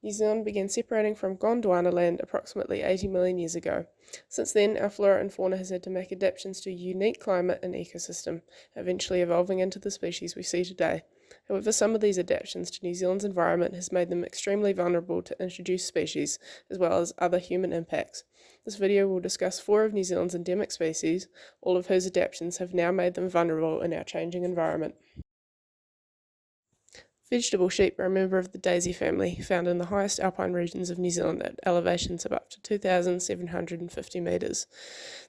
New Zealand began separating from Gondwana land approximately 80 million years ago. Since then, our flora and fauna has had to make adaptations to a unique climate and ecosystem, eventually evolving into the species we see today. However, some of these adaptations to New Zealand's environment has made them extremely vulnerable to introduced species, as well as other human impacts. This video will discuss 4 of New Zealand's endemic species, all of whose adaptations have now made them vulnerable in our changing environment. Vegetable sheep are a member of the daisy family, found in the highest alpine regions of New Zealand at elevations of up to 2,750 metres.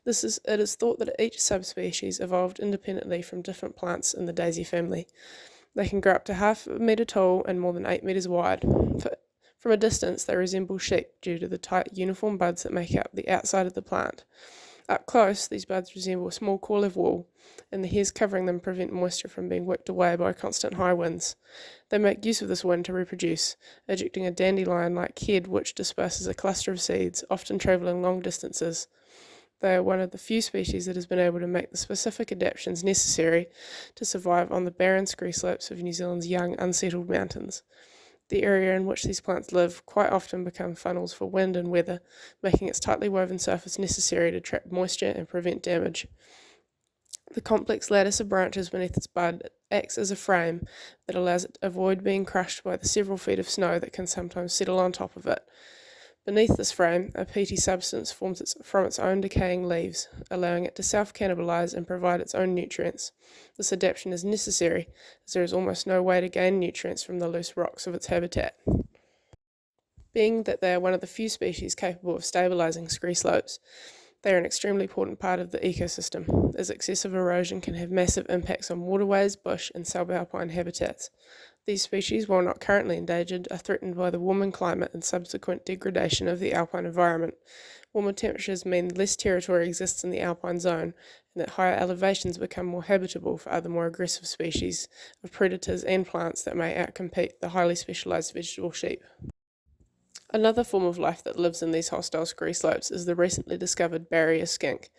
It is thought that each subspecies evolved independently from different plants in the daisy family. They can grow up to half a metre tall and more than 8 metres wide. From a distance, they resemble sheep due to the tight uniform buds that make up the outside of the plant. Up close, these buds resemble a small coil of wool, and the hairs covering them prevent moisture from being whipped away by constant high winds. They make use of this wind to reproduce, ejecting a dandelion-like head which disperses a cluster of seeds, often travelling long distances. They are one of the few species that has been able to make the specific adaptations necessary to survive on the barren scree slopes of New Zealand's young, unsettled mountains. The area in which these plants live quite often become funnels for wind and weather, making its tightly woven surface necessary to trap moisture and prevent damage. The complex lattice of branches beneath its bud acts as a frame that allows it to avoid being crushed by the several feet of snow that can sometimes settle on top of it. Beneath this frame, a peaty substance forms from its own decaying leaves, allowing it to self-cannibalise and provide its own nutrients. This adaptation is necessary, as there is almost no way to gain nutrients from the loose rocks of its habitat. Being that they are one of the few species capable of stabilising scree slopes, they are an extremely important part of the ecosystem, as excessive erosion can have massive impacts on waterways, bush and subalpine habitats. These species, while not currently endangered, are threatened by the warming climate and subsequent degradation of the alpine environment. Warmer temperatures mean less territory exists in the alpine zone, and that higher elevations become more habitable for other more aggressive species of predators and plants that may outcompete the highly specialised vegetable sheep. Another form of life that lives in these hostile scree slopes is the recently discovered barrier skink.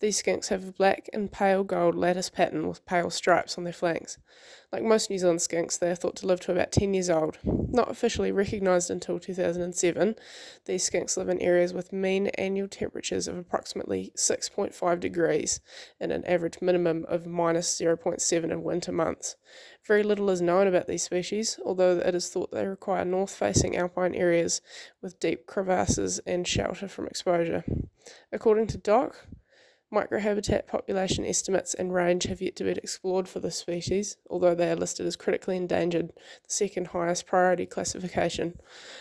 These skinks have a black and pale gold lattice pattern with pale stripes on their flanks. Like most New Zealand skinks, they are thought to live to about 10 years old. Not officially recognised until 2007, these skinks live in areas with mean annual temperatures of approximately 6.5 degrees and an average minimum of minus 0.7 in winter months. Very little is known about these species, although it is thought they require north-facing alpine areas with deep crevasses and shelter from exposure. According to DOC, microhabitat population estimates and range have yet to be explored for this species, although they are listed as critically endangered, the second highest priority classification.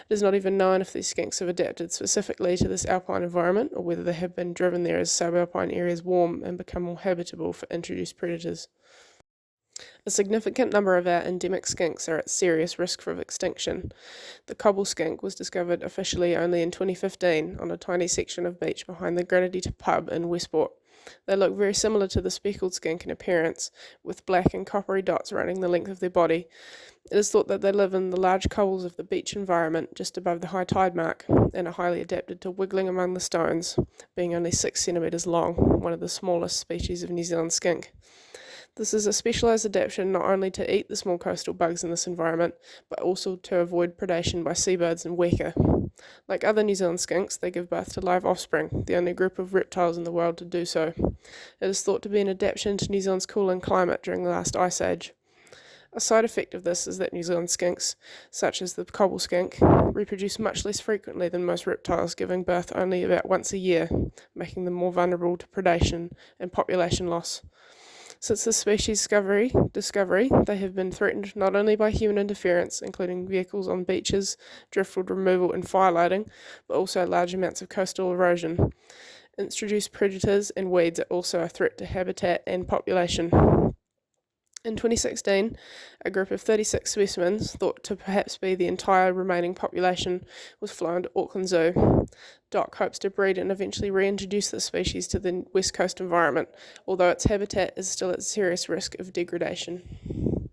It is not even known if these skinks have adapted specifically to this alpine environment or whether they have been driven there as subalpine areas warm and become more habitable for introduced predators. A significant number of our endemic skinks are at serious risk of extinction. The cobble skink was discovered officially only in 2015 on a tiny section of beach behind the Grenady pub in Westport. They look very similar to the speckled skink in appearance, with black and coppery dots running the length of their body. It is thought that they live in the large cobbles of the beach environment just above the high tide mark and are highly adapted to wiggling among the stones, being only 6 centimetres long, one of the smallest species of New Zealand skink. This is a specialised adaptation not only to eat the small coastal bugs in this environment, but also to avoid predation by seabirds and weka. Like other New Zealand skinks, they give birth to live offspring, the only group of reptiles in the world to do so. It is thought to be an adaptation to New Zealand's cooling climate during the last ice age. A side effect of this is that New Zealand skinks, such as the cobble skink, reproduce much less frequently than most reptiles, giving birth only about once a year, making them more vulnerable to predation and population loss. Since the species discovery, they have been threatened not only by human interference, including vehicles on beaches, driftwood removal and firelighting, but also large amounts of coastal erosion. Introduced predators and weeds are also a threat to habitat and population. In 2016, a group of 36 specimens, thought to perhaps be the entire remaining population, was flown to Auckland Zoo. DOC hopes to breed and eventually reintroduce the species to the West Coast environment, although its habitat is still at serious risk of degradation.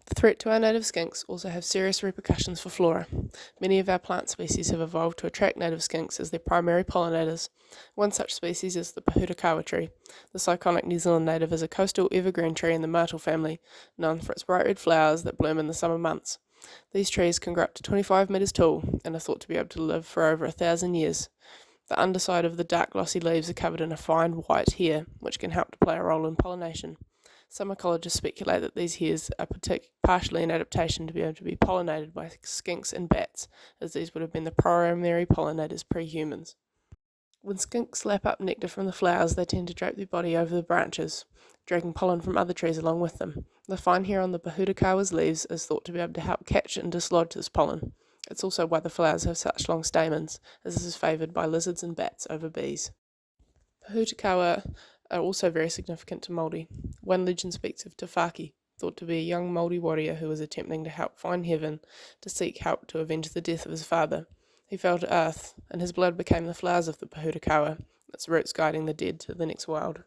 The threat to our native skinks also have serious repercussions for flora. Many of our plant species have evolved to attract native skinks as their primary pollinators. One such species is the pahutakawa tree. This iconic New Zealand native is a coastal evergreen tree in the myrtle family, known for its bright red flowers that bloom in the summer months. These trees can grow up to 25 metres tall and are thought to be able to live for over 1,000 years. The underside of the dark glossy leaves are covered in a fine white hair, which can help to play a role in pollination. Some ecologists speculate that these hairs are partially an adaptation to be able to be pollinated by skinks and bats, as these would have been the primary pollinators pre-humans. When skinks lap up nectar from the flowers, they tend to drape their body over the branches, dragging pollen from other trees along with them. The fine hair on the pohutukawa's leaves is thought to be able to help catch and dislodge this pollen. It's also why the flowers have such long stamens, as this is favoured by lizards and bats over bees. Pohutukawa are also very significant to Māori. One legend speaks of Te Whaki, thought to be a young Māori warrior who was attempting to help find heaven to seek help to avenge the death of his father. He fell to earth, and his blood became the flowers of the pohutukawa, its roots guiding the dead to the next world.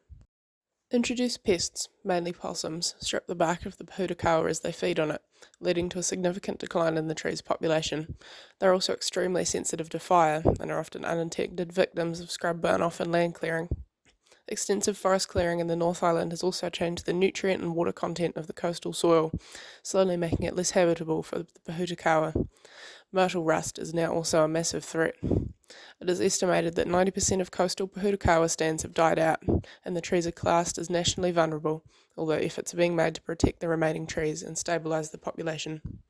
Introduced pests, mainly possums, strip the bark of the pohutukawa as they feed on it, leading to a significant decline in the tree's population. They are also extremely sensitive to fire and are often unintended victims of scrub burn-off and land clearing. Extensive forest clearing in the North Island has also changed the nutrient and water content of the coastal soil, slowly making it less habitable for the pohutukawa. Myrtle rust is now also a massive threat. It is estimated that 90% of coastal pohutukawa stands have died out, and the trees are classed as nationally vulnerable, although efforts are being made to protect the remaining trees and stabilise the population.